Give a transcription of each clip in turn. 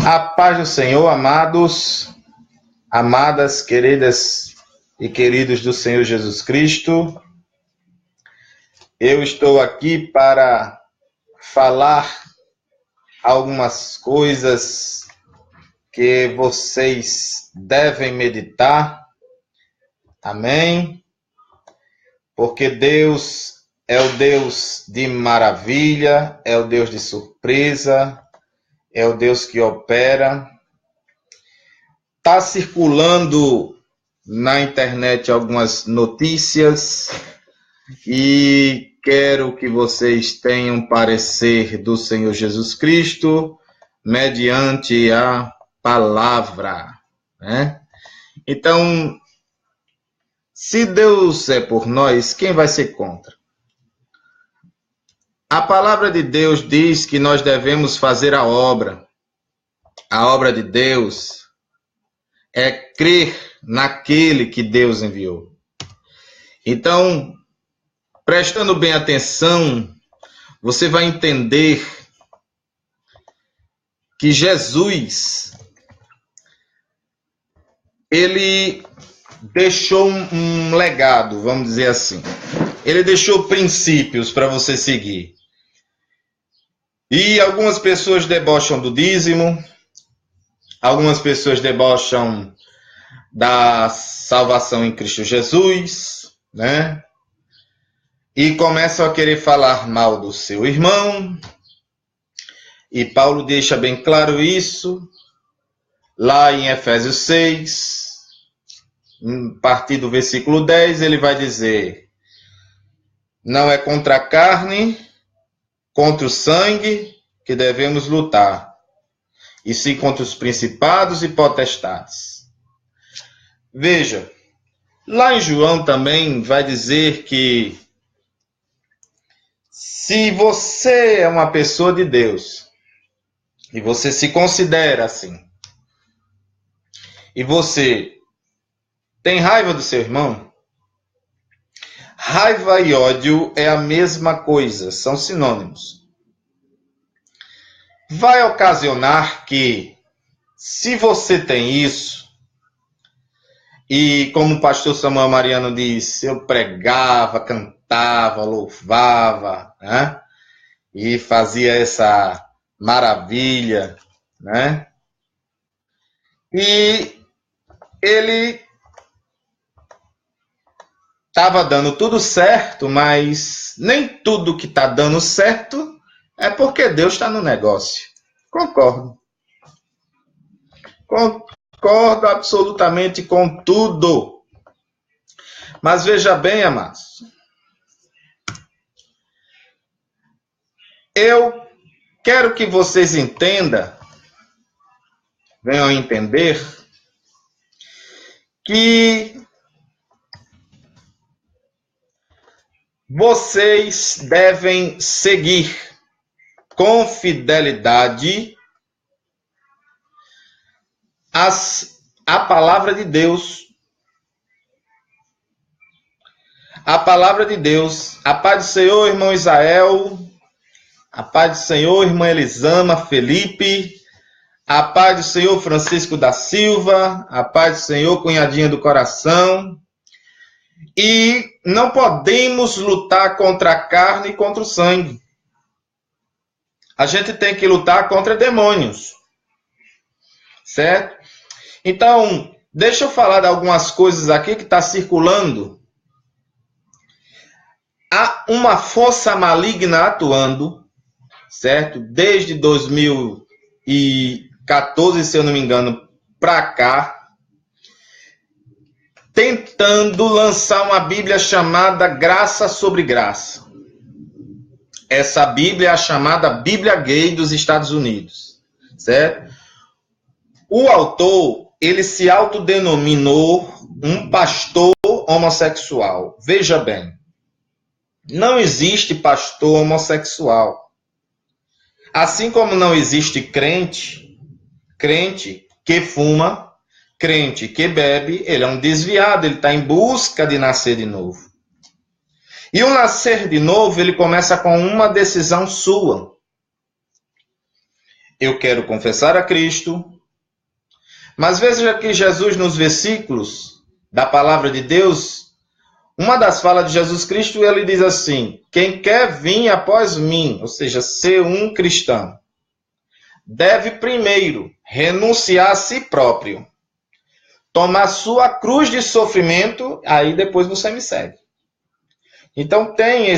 A paz do Senhor, amados, amadas, queridas e queridos do Senhor Jesus Cristo. Eu estou aqui para falar algumas coisas que vocês devem meditar. Amém? Porque Deus é o Deus de maravilha, é o Deus de surpresa, é o Deus que opera. Está circulando na internet algumas notícias e quero que vocês tenham parecer do Senhor Jesus Cristo mediante a palavra, né? Então, se Deus é por nós, quem vai ser contra? A palavra de Deus diz que nós devemos fazer a obra. A obra de Deus é crer naquele que Deus enviou. Então, prestando bem atenção, você vai entender que Jesus, ele deixou um legado, vamos dizer assim. Ele deixou princípios para você seguir. E algumas pessoas debocham do dízimo, algumas pessoas debocham da salvação em Cristo Jesus, né? E começam a querer falar mal do seu irmão. E Paulo deixa bem claro isso, lá em Efésios 6, a partir do versículo 10, ele vai dizer: não é contra a carne, contra o sangue que devemos lutar, e sim contra os principados e potestades. Veja, lá em João também vai dizer que se você é uma pessoa de Deus, e você se considera assim, e você tem raiva do seu irmão, raiva e ódio é a mesma coisa, são sinônimos. Vai ocasionar que, se você tem isso, e como o pastor Samuel Mariano disse, eu pregava, cantava, louvava, né? E fazia essa maravilha, né? E ele estava dando tudo certo, mas nem tudo que está dando certo é porque Deus está no negócio. Concordo. Concordo absolutamente com tudo. Mas veja bem, amados. Eu quero que vocês entendam, venham a entender, que vocês devem seguir com fidelidade a palavra de Deus. A palavra de Deus. A paz do Senhor, irmão Israel. A paz do Senhor, irmã Elisama, Felipe. A paz do Senhor, Francisco da Silva. A paz do Senhor, cunhadinha do coração. E não podemos lutar contra a carne e contra o sangue. A gente tem que lutar contra demônios. Certo? Então, deixa eu falar de algumas coisas aqui que está circulando. Há uma força maligna atuando, certo? Desde 2014, se eu não me engano, para cá, tentando lançar uma Bíblia chamada Graça sobre Graça. Essa Bíblia é a chamada Bíblia Gay dos Estados Unidos, certo? O autor, ele se autodenominou um pastor homossexual. Veja bem, não existe pastor homossexual. Assim como não existe crente que fuma, crente que bebe, ele é um desviado, ele está em busca de nascer de novo. E o nascer de novo, ele começa com uma decisão sua. eu quero confessar a Cristo. Mas veja que Jesus, nos versículos da palavra de Deus, uma das falas de Jesus Cristo, ele diz assim: quem quer vir após mim, ou seja, ser um cristão, deve primeiro renunciar a si próprio, tomar sua cruz de sofrimento, aí depois você me segue. Então tem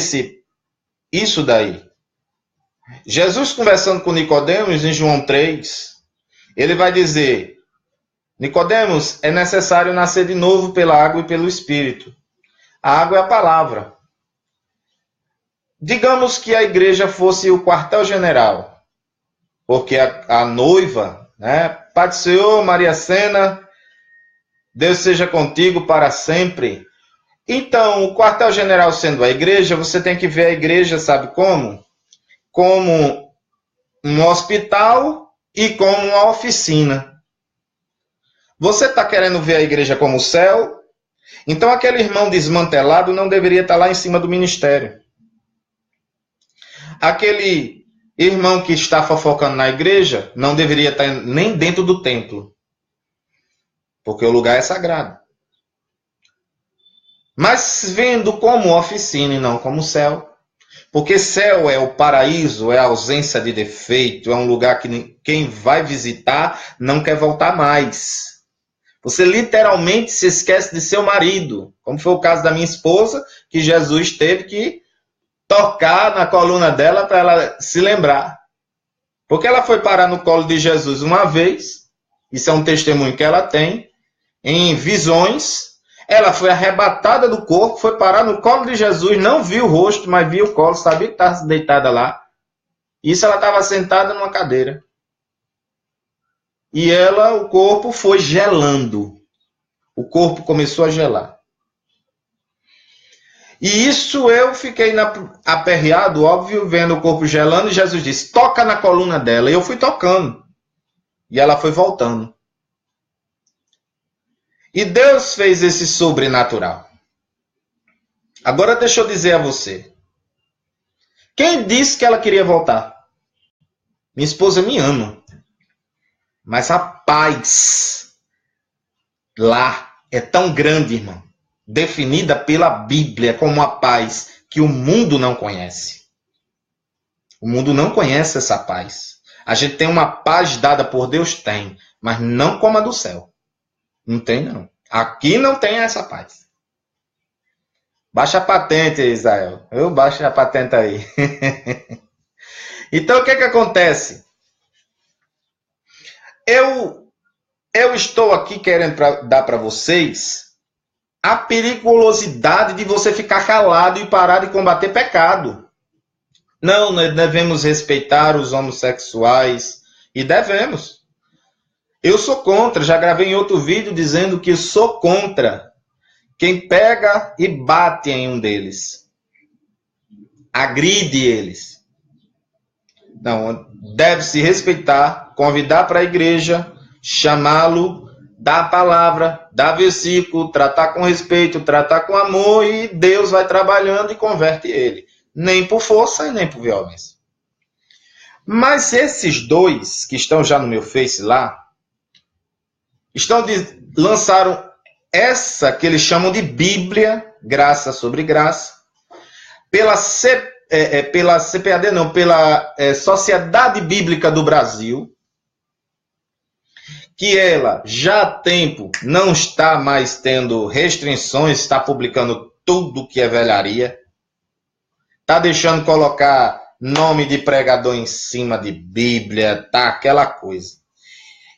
isso daí. Jesus conversando com Nicodemos em João 3, ele vai dizer: Nicodemos, é necessário nascer de novo pela água e pelo Espírito. A água é a palavra. Digamos que a igreja fosse o quartel-general, porque a noiva, né? Pai do Senhor, Maria Sena, Deus seja contigo para sempre. Então, o quartel-general sendo a igreja, você tem que ver a igreja, sabe como? Como um hospital e como uma oficina. Você está querendo ver a igreja como o céu? Então aquele irmão desmantelado não deveria estar lá em cima do ministério. Aquele irmão que está fofocando na igreja não deveria estar nem dentro do templo. Porque o lugar é sagrado. Mas vendo como oficina e não como céu. Porque céu é o paraíso, é a ausência de defeito, é um lugar que quem vai visitar não quer voltar mais. Você literalmente se esquece de seu marido, como foi o caso da minha esposa, que Jesus teve que tocar na coluna dela para ela se lembrar. Porque ela foi parar no colo de Jesus uma vez, isso é um testemunho que ela tem, em visões, ela foi arrebatada do corpo, foi parar no colo de Jesus, não viu o rosto, mas viu o colo, sabia que estava deitada lá. Isso ela estava sentada numa cadeira. E o corpo foi gelando. O corpo começou a gelar. E isso eu fiquei aperreado, óbvio, vendo o corpo gelando, e Jesus disse, toca na coluna dela. E eu fui tocando. E ela foi voltando. E Deus fez esse sobrenatural. Agora deixa eu dizer a você. Quem disse que ela queria voltar? Minha esposa me ama. Mas a paz lá é tão grande, irmão, definida pela Bíblia como a paz que o mundo não conhece. O mundo não conhece essa paz. A gente tem uma paz dada por Deus? Tem, mas não como a do céu. Não tem, não. Aqui não tem essa paz. Baixa a patente, Israel. Eu baixo a patente aí. Então, o que acontece? Eu estou aqui querendo dar para vocês a periculosidade de você ficar calado e parar de combater pecado. Não, nós devemos respeitar os homossexuais e devemos. Eu sou contra, já gravei em outro vídeo dizendo que sou contra quem pega e bate em um deles. Agride eles. Não, deve-se respeitar, convidar para a igreja, chamá-lo, dar palavra, dar versículo, tratar com respeito, tratar com amor e Deus vai trabalhando e converte ele. Nem por força e nem por violência. Mas esses dois que estão já no meu Face lá, lançaram essa que eles chamam de Bíblia, graça sobre graça, pela CPAD, não, pela Sociedade Bíblica do Brasil, que ela já há tempo não está mais tendo restrições, está publicando tudo que é velharia, está deixando colocar nome de pregador em cima de Bíblia, tá aquela coisa.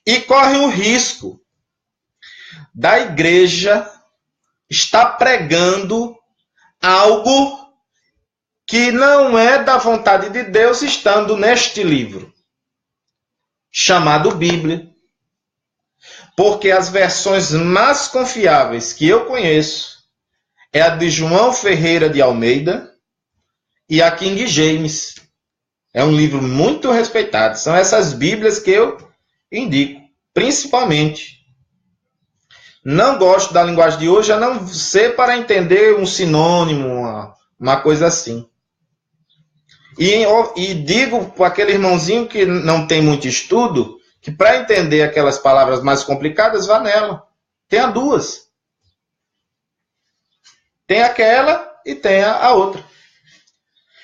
E corre o risco da igreja estar pregando algo que não é da vontade de Deus, estando neste livro, chamado Bíblia. Porque as versões mais confiáveis que eu conheço é a de João Ferreira de Almeida e a King James. É um livro muito respeitado. São essas Bíblias que eu indico, principalmente. Não gosto da linguagem de hoje, a não ser para entender um sinônimo, uma coisa assim. E digo para aquele irmãozinho que não tem muito estudo, que para entender aquelas palavras mais complicadas, vá nela. Tenha duas. Tem aquela e tem a outra.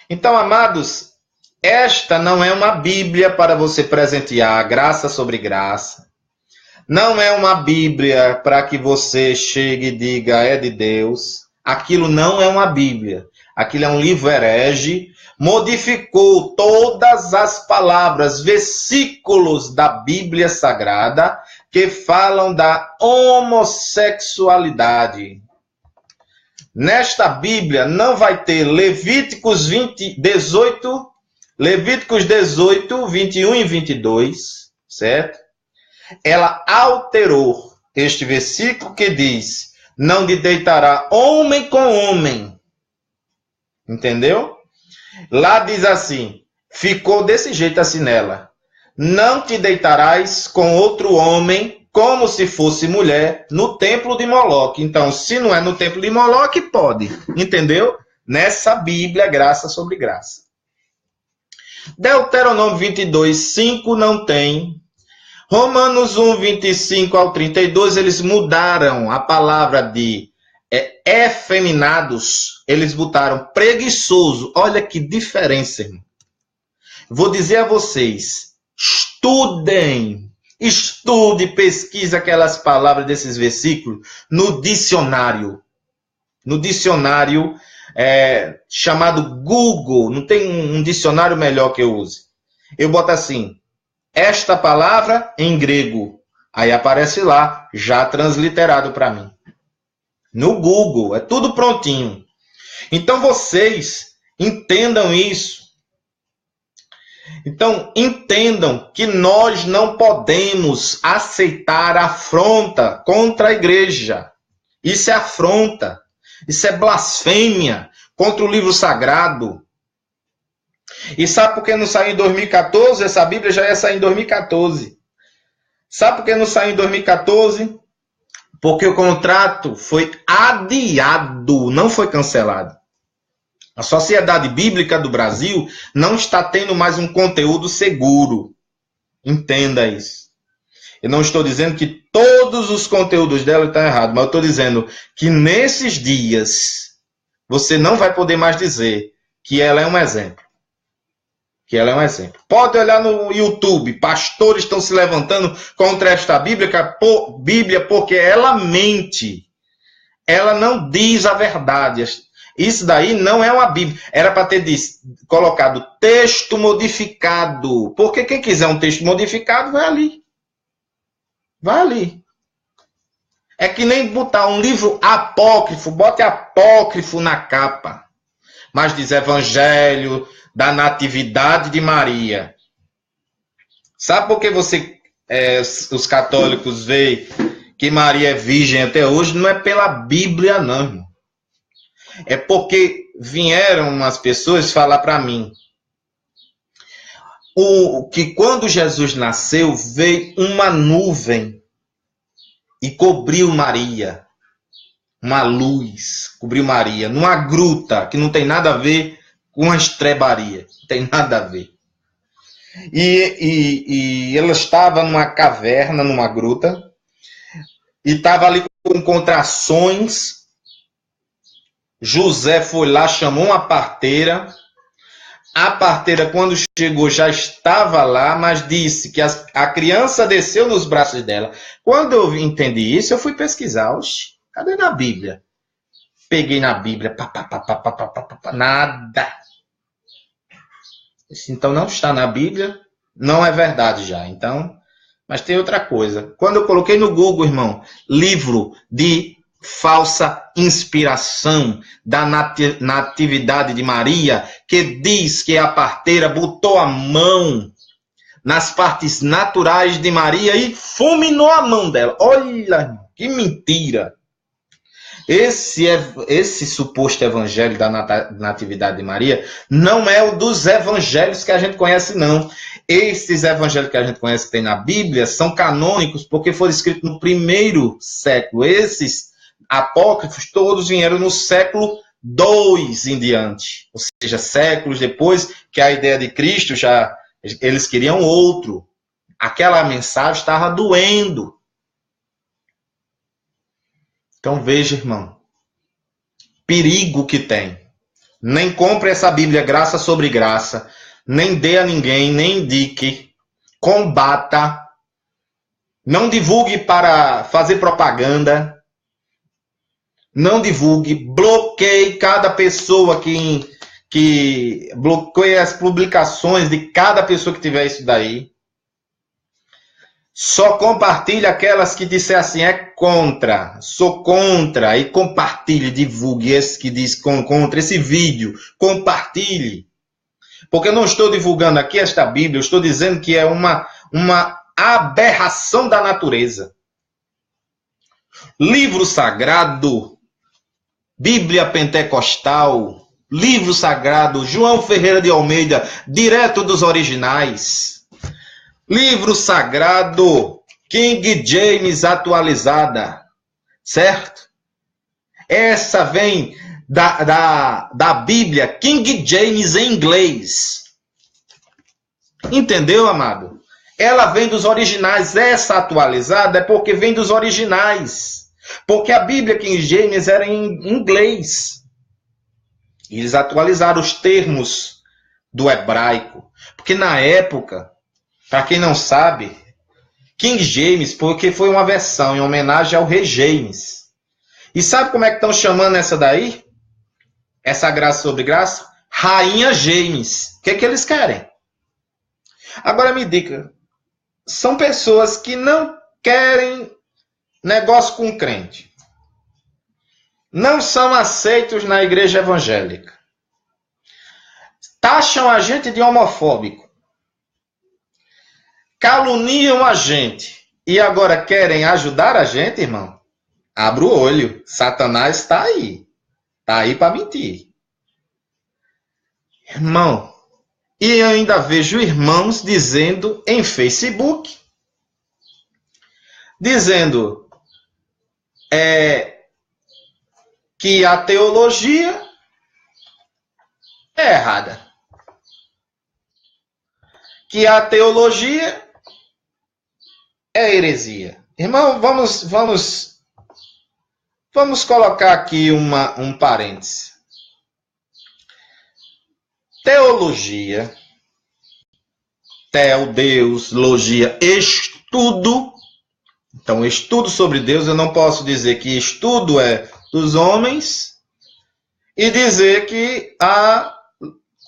Então, amados, esta não é uma Bíblia para você presentear graça sobre graça. Não é uma Bíblia para que você chegue e diga é de Deus. Aquilo não é uma Bíblia. Aquilo é um livro herege. Modificou todas as palavras, versículos da Bíblia Sagrada que falam da homossexualidade. Nesta Bíblia não vai ter Levíticos 18, 21 e 22, certo? Ela alterou este versículo que diz: não te deitará homem com homem. Entendeu? Lá diz assim, ficou desse jeito assim nela: não te deitarás com outro homem como se fosse mulher no templo de Moloque. Então, se não é no templo de Moloque, pode. Entendeu? Nessa Bíblia, graça sobre graça. Deuteronômio 22, 5 não tem. Romanos 1, 25 ao 32, eles mudaram a palavra de efeminados, eles botaram preguiçoso. Olha que diferença, irmão. Vou dizer a vocês, estude, pesquise aquelas palavras desses versículos no dicionário. No dicionário chamado Google. Não tem um dicionário melhor que eu use. Eu boto assim, esta palavra em grego. Aí aparece lá, já transliterado para mim. No Google, é tudo prontinho. Então vocês entendam isso. Então entendam que nós não podemos aceitar afronta contra a igreja. Isso é afronta. Isso é blasfêmia contra o livro sagrado. E sabe por que não saiu em 2014? Essa Bíblia já ia sair em 2014. Sabe por que não saiu em 2014? Porque o contrato foi adiado, não foi cancelado. A Sociedade Bíblica do Brasil não está tendo mais um conteúdo seguro. Entenda isso. Eu não estou dizendo que todos os conteúdos dela estão errados, mas eu estou dizendo que nesses dias você não vai poder mais dizer que ela é um exemplo. Que ela é um exemplo. Pode olhar no YouTube, pastores estão se levantando contra esta Bíblia porque ela mente. Ela não diz a verdade. Isso daí não é uma Bíblia. Era para ter colocado texto modificado. Porque quem quiser um texto modificado, vai ali. Vai ali. É que nem botar um livro apócrifo, bote apócrifo na capa. Mas diz Evangelho da Natividade de Maria. Sabe por que os católicos veem que Maria é virgem até hoje? Não é pela Bíblia, não, irmão. É porque vieram umas pessoas falar para mim que quando Jesus nasceu, veio uma nuvem e cobriu Maria. Uma luz cobriu Maria, numa gruta que não tem nada a ver com a estrebaria. Não tem nada a ver. E ela estava numa caverna, numa gruta, e estava ali com contrações. José foi lá, chamou uma parteira. A parteira, quando chegou, já estava lá, mas disse que a criança desceu nos braços dela. Quando eu entendi isso, eu fui pesquisar. Oxi, cadê na Bíblia? Peguei na Bíblia, nada. Então não está na Bíblia, não é verdade já. Então, mas tem outra coisa. Quando eu coloquei no Google, irmão, livro de falsa inspiração da Natividade de Maria, que diz que a parteira botou a mão nas partes naturais de Maria e fulminou a mão dela. Olha, que mentira! Esse suposto evangelho da Natividade de Maria não é o dos evangelhos que a gente conhece, não. Esses evangelhos que a gente conhece que tem na Bíblia são canônicos porque foram escritos no primeiro século. Esses apócrifos todos vieram no século 2 em diante, ou seja, séculos depois que a ideia de Cristo já eles queriam outro. Aquela mensagem estava doendo. Então veja, irmão, perigo que tem. Nem compre essa Bíblia graça sobre graça, nem dê a ninguém, nem indique, combata, não divulgue para fazer propaganda, não divulgue, bloqueie cada pessoa que bloqueie as publicações de cada pessoa que tiver isso daí. Só compartilhe aquelas que disser assim, é contra, sou contra, e compartilhe, divulgue esse que diz contra esse vídeo, compartilhe. Porque eu não estou divulgando aqui esta Bíblia, eu estou dizendo que é uma aberração da natureza. Livro sagrado, Bíblia pentecostal, livro sagrado, João Ferreira de Almeida, direto dos originais. Livro sagrado, King James atualizada, certo? Essa vem da Bíblia King James em inglês. Entendeu, amado? Ela vem dos originais. Essa atualizada é porque vem dos originais. Porque a Bíblia King James era em inglês. Eles atualizaram os termos do hebraico. Porque na época, para quem não sabe, King James, porque foi uma versão em homenagem ao rei James. E sabe como é que estão chamando essa daí? Essa graça sobre graça? Rainha James. O que é que eles querem? Agora me diga, são pessoas que não querem negócio com crente. Não são aceitos na igreja evangélica. Taxam a gente de homofóbico. Caluniam a gente. E agora querem ajudar a gente, irmão? Abra o olho. Satanás está aí. Está aí para mentir. Irmão, e eu ainda vejo irmãos dizendo em Facebook, dizendo que a teologia é errada. Que a teologia é heresia. Irmão, vamos colocar aqui um parêntese. Teologia, Deus, logia, estudo. Então, estudo sobre Deus, eu não posso dizer que estudo é dos homens e dizer que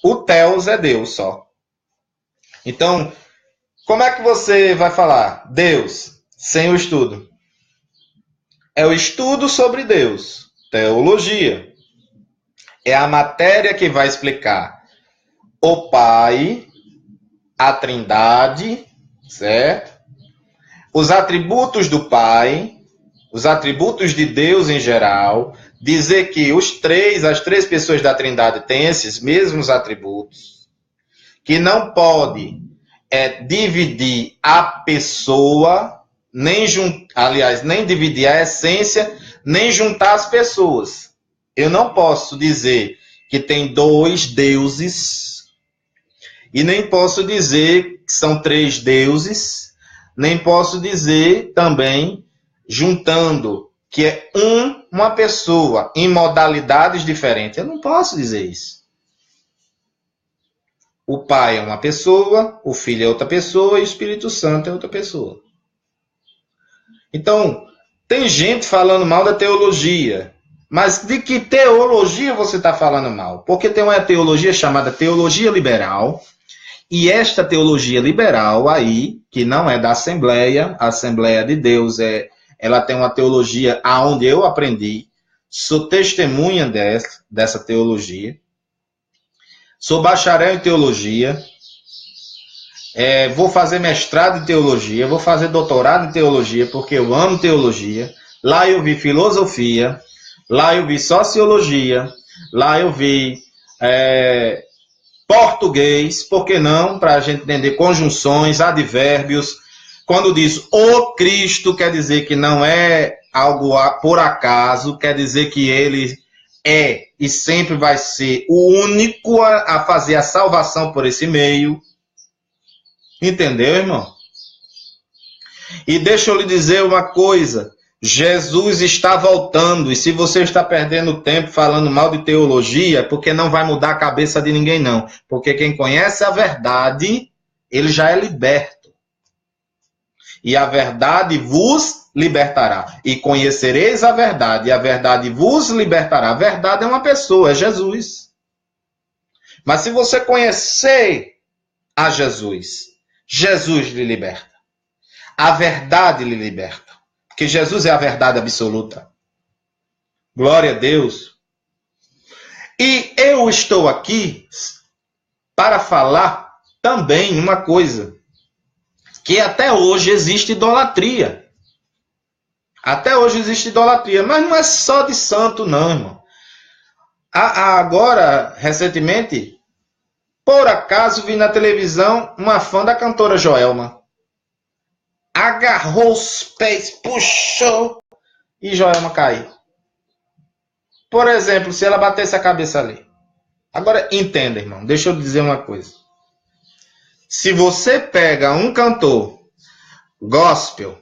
o Theos é Deus só. Então, como é que você vai falar Deus sem o estudo? É o estudo sobre Deus, teologia. É a matéria que vai explicar o Pai, a Trindade, certo? Os atributos do Pai, os atributos de Deus em geral, dizer que as três pessoas da Trindade têm esses mesmos atributos, que não pode dividir a pessoa, nem dividir a essência, nem juntar as pessoas. Eu não posso dizer que tem 2 deuses, e nem posso dizer que são 3 deuses, nem posso dizer também, juntando, que é uma pessoa em modalidades diferentes. Eu não posso dizer isso. O Pai é uma pessoa, o Filho é outra pessoa e o Espírito Santo é outra pessoa. Então, tem gente falando mal da teologia. Mas de que teologia você está falando mal? Porque tem uma teologia chamada teologia liberal, e esta teologia liberal aí, que não é da Assembleia, a Assembleia de Deus, ela tem uma teologia aonde eu aprendi, sou testemunha dessa teologia, sou bacharel em teologia, vou fazer mestrado em teologia, vou fazer doutorado em teologia, porque eu amo teologia. Lá eu vi filosofia, lá eu vi sociologia, lá eu vi português, por que não? Para a gente entender conjunções, advérbios. Quando diz o Cristo, quer dizer que não é algo por acaso, quer dizer que ele é e sempre vai ser o único a fazer a salvação por esse meio. Entendeu, irmão? E deixa eu lhe dizer uma coisa. Jesus está voltando. E se você está perdendo tempo falando mal de teologia, é porque não vai mudar a cabeça de ninguém, não. Porque quem conhece a verdade, ele já é liberto. E a verdade vos libertará. E conhecereis a verdade, e a verdade vos libertará. A verdade é uma pessoa, é Jesus. Mas se você conhecer a Jesus, Jesus lhe liberta. A verdade lhe liberta. Porque Jesus é a verdade absoluta. Glória a Deus. E eu estou aqui para falar também uma coisa. Que até hoje existe idolatria. Até hoje existe idolatria. Mas não é só de santo, não, irmão. Agora, recentemente, por acaso vi na televisão uma fã da cantora Joelma. Agarrou os pés, puxou e Joelma caiu. Por exemplo, se ela batesse a cabeça ali. Agora, entenda, irmão, deixa eu dizer uma coisa. Se você pega um cantor gospel,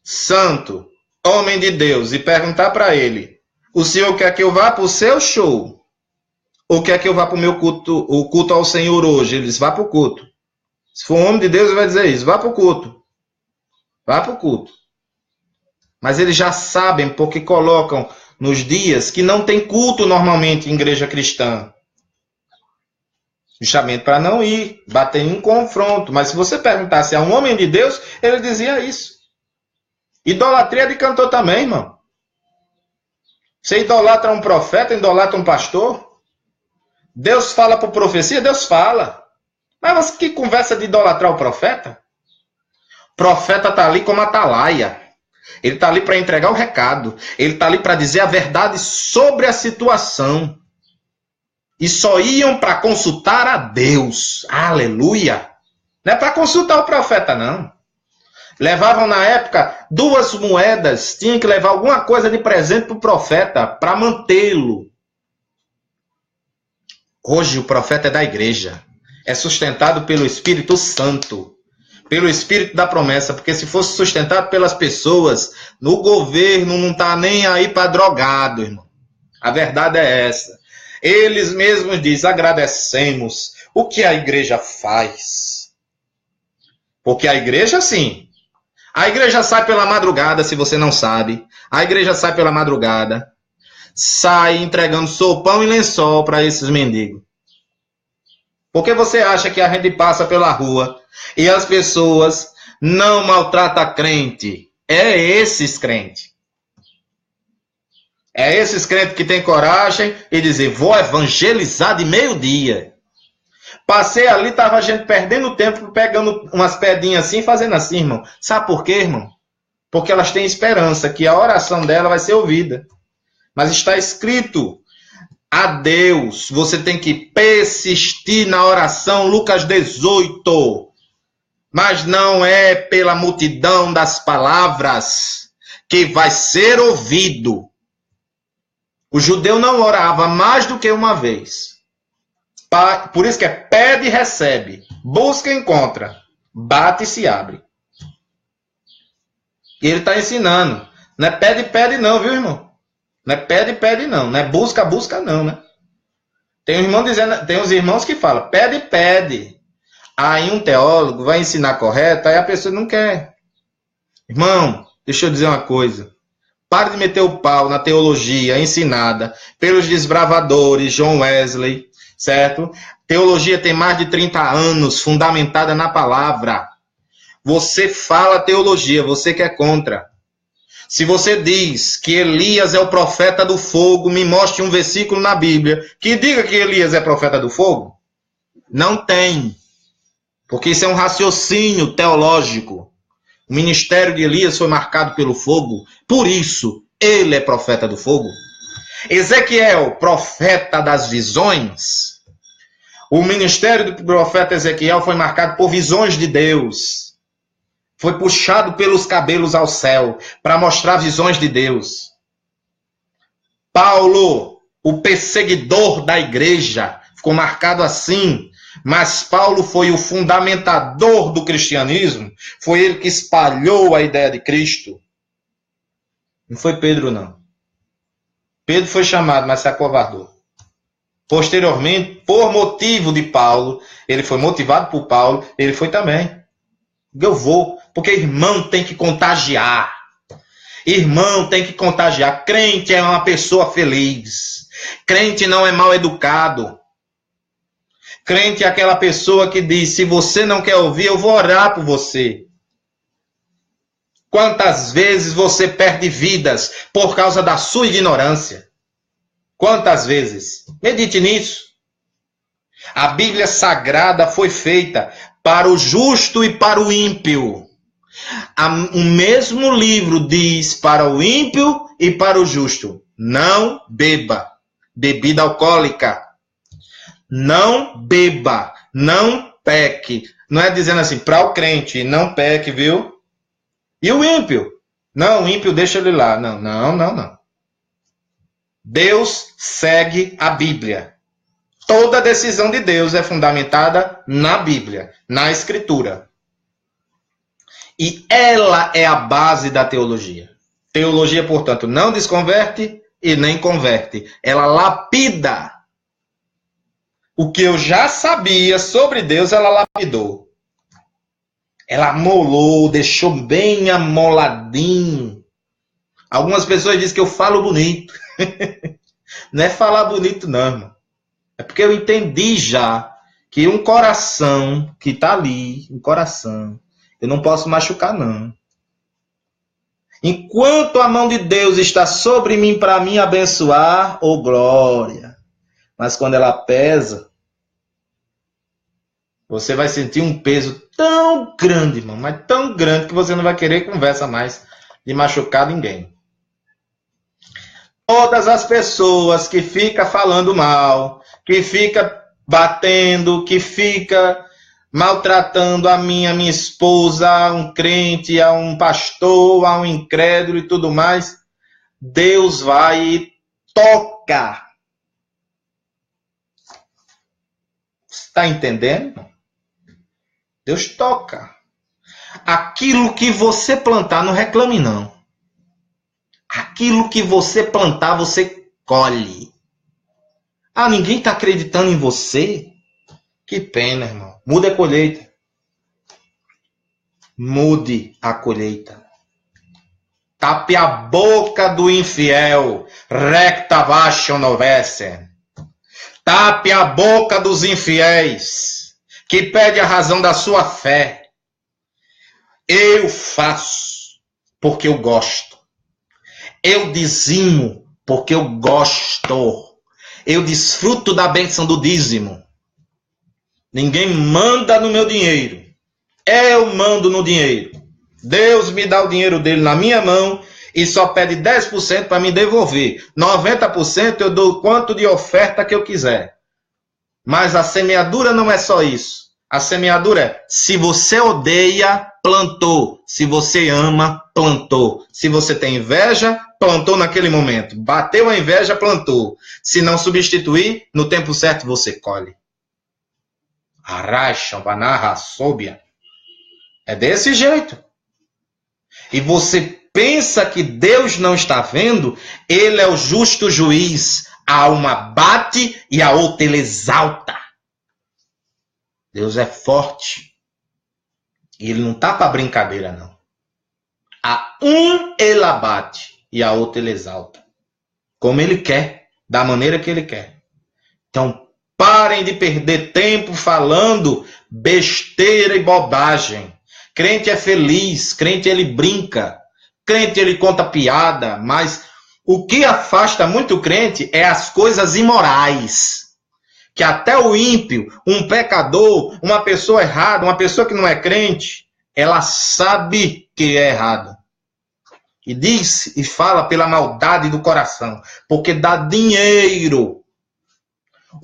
santo, homem de Deus, e perguntar para ele, o senhor quer que eu vá para o seu show? Ou quer que eu vá para o meu culto, o culto ao Senhor hoje? Ele diz, vá para o culto. Se for um homem de Deus, ele vai dizer isso, vá para o culto. Vá para o culto. Mas eles já sabem porque colocam nos dias que não tem culto normalmente em igreja cristã. Justamente para não ir, bater em um confronto. Mas se você perguntasse a um homem de Deus, ele dizia isso. Idolatria de cantor também, irmão. Você idolatra um profeta, idolatra um pastor? Deus fala por profecia? Deus fala. Mas que conversa de idolatrar o profeta? O profeta está ali como atalaia. Ele está ali para entregar o recado. Ele está ali para dizer a verdade sobre a situação. E só iam para consultar a Deus. Aleluia! Não é para consultar o profeta, não. Levavam na época 2 moedas. Tinha que levar alguma coisa de presente para o profeta, para mantê-lo. Hoje o profeta é da igreja. É sustentado pelo Espírito Santo. Pelo Espírito da promessa. Porque se fosse sustentado pelas pessoas, no governo não está nem aí para drogado, irmão. A verdade é essa. Eles mesmos dizem, agradecemos o que a igreja faz. Porque a igreja, sim. A igreja sai pela madrugada, se você não sabe. A igreja sai pela madrugada. Sai entregando sopão e lençol para esses mendigos. Porque você acha que a gente passa pela rua e as pessoas não maltratam crente? É esses crentes. É esses crentes que têm coragem e dizem, vou evangelizar de meio-dia. Passei ali, estava a gente perdendo tempo, pegando umas pedrinhas assim, fazendo assim, irmão. Sabe por quê, irmão? Porque elas têm esperança que a oração dela vai ser ouvida. Mas está escrito, a Deus, você tem que persistir na oração, Lucas 18. Mas não é pela multidão das palavras que vai ser ouvido. O judeu não orava mais do que uma vez. Por isso que é pede e recebe. Busca e encontra. Bate e se abre. E ele está ensinando. Não é pede não, viu, irmão? Não é pede não. Não é busca não, né? Tem uns irmãos que falam, pede. Aí um teólogo vai ensinar correto, aí a pessoa não quer. Irmão, deixa eu dizer uma coisa. Pare de meter o pau na teologia ensinada pelos desbravadores, John Wesley, certo? Teologia tem mais de 30 anos, fundamentada na palavra. Você fala teologia, você que é contra. Se você diz que Elias é o profeta do fogo, me mostre um versículo na Bíblia que diga que Elias é profeta do fogo. Não tem. Porque isso é um raciocínio teológico. O ministério de Elias foi marcado pelo fogo, por isso ele é profeta do fogo. Ezequiel, profeta das visões. O ministério do profeta Ezequiel foi marcado por visões de Deus. Foi puxado pelos cabelos ao céu para mostrar visões de Deus. Paulo o perseguidor da igreja, ficou marcado assim. Mas Paulo foi o fundamentador do cristianismo, foi ele que espalhou a ideia de Cristo. Não foi Pedro, não. Pedro foi chamado, mas se acovardou. Posteriormente, por motivo de Paulo, ele foi motivado por Paulo, ele foi também. Eu vou, porque irmão tem que contagiar. Irmão tem que contagiar. Crente é uma pessoa feliz. Crente não é mal educado. Crente é aquela pessoa que diz, se você não quer ouvir, eu vou orar por você. Quantas vezes você perde vidas por causa da sua ignorância? Quantas vezes? Medite nisso. A Bíblia Sagrada foi feita para o justo e para o ímpio. O mesmo livro diz para o ímpio e para o justo: não beba bebida alcoólica. Não beba, não peque. Não é dizendo assim, para o crente, não peque, viu? E o ímpio? Não, o ímpio deixa ele lá. Não. Deus segue a Bíblia. Toda decisão de Deus é fundamentada na Bíblia, na Escritura. E ela é a base da teologia. Teologia, portanto, não desconverte e nem converte. Ela lapida. O que eu já sabia sobre Deus, ela lapidou. Ela amolou, deixou bem amoladinho. Algumas pessoas dizem que eu falo bonito. Não é falar bonito, não, irmão. É porque eu entendi já que um coração que está ali, um coração, eu não posso machucar, não. Enquanto a mão de Deus está sobre mim para me abençoar, oh glória. Mas quando ela pesa, você vai sentir um peso tão grande, irmão, mas tão grande que você não vai querer conversa mais de machucar ninguém. Todas as pessoas que ficam falando mal, que ficam batendo, que ficam maltratando a minha esposa, a um crente, a um pastor, a um incrédulo e tudo mais, Deus vai tocar. Você está entendendo? Deus toca. Aquilo que você plantar, não reclame não. Aquilo que você plantar, você colhe. Ah, ninguém está acreditando em você? Que pena, irmão. Mude a colheita. Mude a colheita. Tape a boca do infiel. Recta baixo novesse. Tape a boca dos infiéis que pede a razão da sua fé. Eu faço porque eu gosto. Eu dizimo porque eu gosto. Eu desfruto da bênção do dízimo. Ninguém manda no meu dinheiro. Eu mando no dinheiro. Deus me dá o dinheiro dele na minha mão e só pede 10% para me devolver. 90% eu dou quanto de oferta que eu quiser. Mas a semeadura não é só isso. A semeadura é, se você odeia, plantou. Se você ama, plantou. Se você tem inveja, plantou naquele momento. Bateu a inveja, plantou. Se não substituir, no tempo certo você colhe. Arracha, banarra, sóbia. É desse jeito. E você pensa que Deus não está vendo? Ele é o justo juiz. A uma bate e a outra ele exalta. Deus é forte. E ele não está para brincadeira, não. A um ele abate e a outra ele exalta. Como ele quer, da maneira que ele quer. Então, parem de perder tempo falando besteira e bobagem. Crente é feliz, crente ele brinca, crente ele conta piada, mas o que afasta muito crente é as coisas imorais. Que até o ímpio, um pecador, uma pessoa errada, uma pessoa que não é crente, ela sabe que é errado. E diz e fala pela maldade do coração, porque dá dinheiro.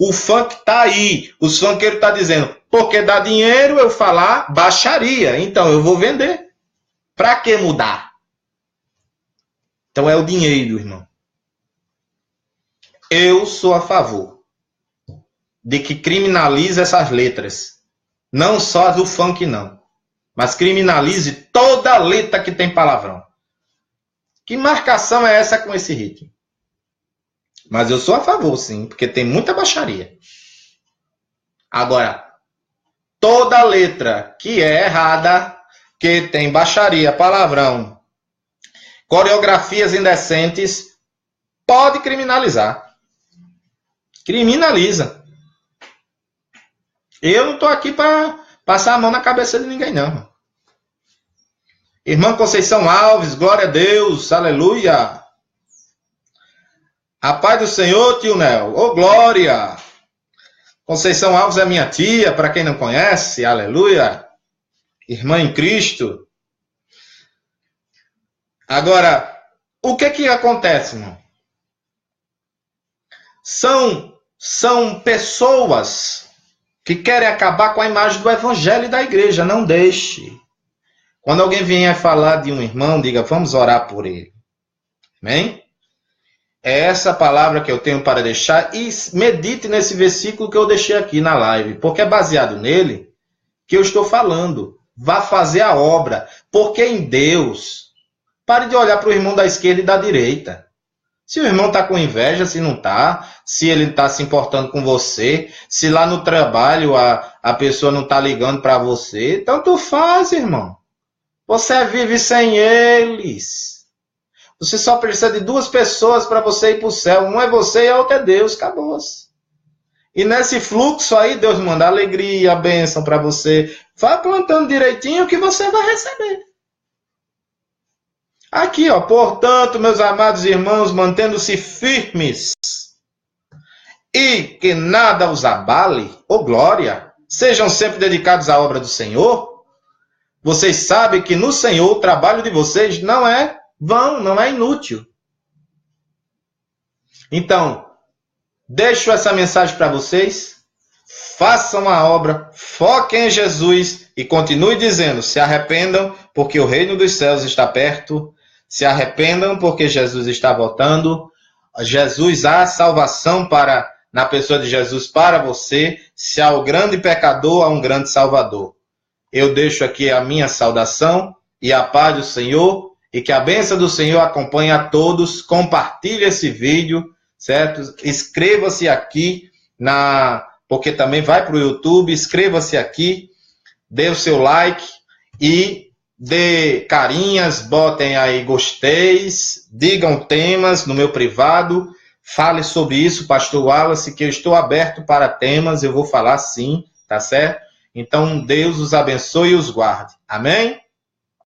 O funk tá aí, os funkeiros tá dizendo, porque dá dinheiro eu falar baixaria, então eu vou vender. Para que mudar? Então é o dinheiro, irmão. Eu sou a favor de que criminalize essas letras. Não só as do funk, não. Mas criminalize toda letra que tem palavrão. Que marcação é essa com esse ritmo? Mas eu sou a favor, sim, porque tem muita baixaria. Agora, toda letra que é errada, que tem baixaria, palavrão, coreografias indecentes, pode criminalizar. Criminaliza. Eu não estou aqui para passar a mão na cabeça de ninguém, não. Irmã Conceição Alves, glória a Deus, aleluia. A paz do Senhor, tio Nel, ô glória. Conceição Alves é minha tia, para quem não conhece, aleluia. Irmã em Cristo. Agora, o que acontece, irmão? São pessoas que querem acabar com a imagem do evangelho e da igreja. Não deixe. Quando alguém vier falar de um irmão, diga, vamos orar por ele. Amém? É essa palavra que eu tenho para deixar. E medite nesse versículo que eu deixei aqui na live. Porque é baseado nele que eu estou falando. Vá fazer a obra. Porque em Deus, pare de olhar para o irmão da esquerda e da direita. Se o irmão está com inveja, se não está, se ele está se importando com você, se lá no trabalho a pessoa não está ligando para você, tanto faz, irmão. Você vive sem eles. Você só precisa de 2 pessoas para você ir para o céu. Um é você e a outra é Deus. Acabou-se. E nesse fluxo aí, Deus manda alegria, bênção para você. Vá plantando direitinho que você vai receber. Aqui, ó, portanto, meus amados irmãos, mantendo-se firmes e que nada os abale, ô glória, sejam sempre dedicados à obra do Senhor. Vocês sabem que no Senhor o trabalho de vocês não é vão, não é inútil. Então, deixo essa mensagem para vocês. Façam a obra, foquem em Jesus e continue dizendo, se arrependam porque o reino dos céus está perto. Se arrependam porque Jesus está voltando. Jesus há salvação na pessoa de Jesus para você. Se há o grande pecador, há um grande salvador. Eu deixo aqui a minha saudação e a paz do Senhor e que a bênção do Senhor acompanhe a todos. Compartilhe esse vídeo, certo? Inscreva-se aqui, porque também vai para o YouTube. Inscreva-se aqui, dê o seu like e dê carinhas, botem aí gosteis, digam temas no meu privado. Fale sobre isso, pastor Wallace, que eu estou aberto para temas, eu vou falar sim, tá certo? Então, Deus os abençoe e os guarde. Amém?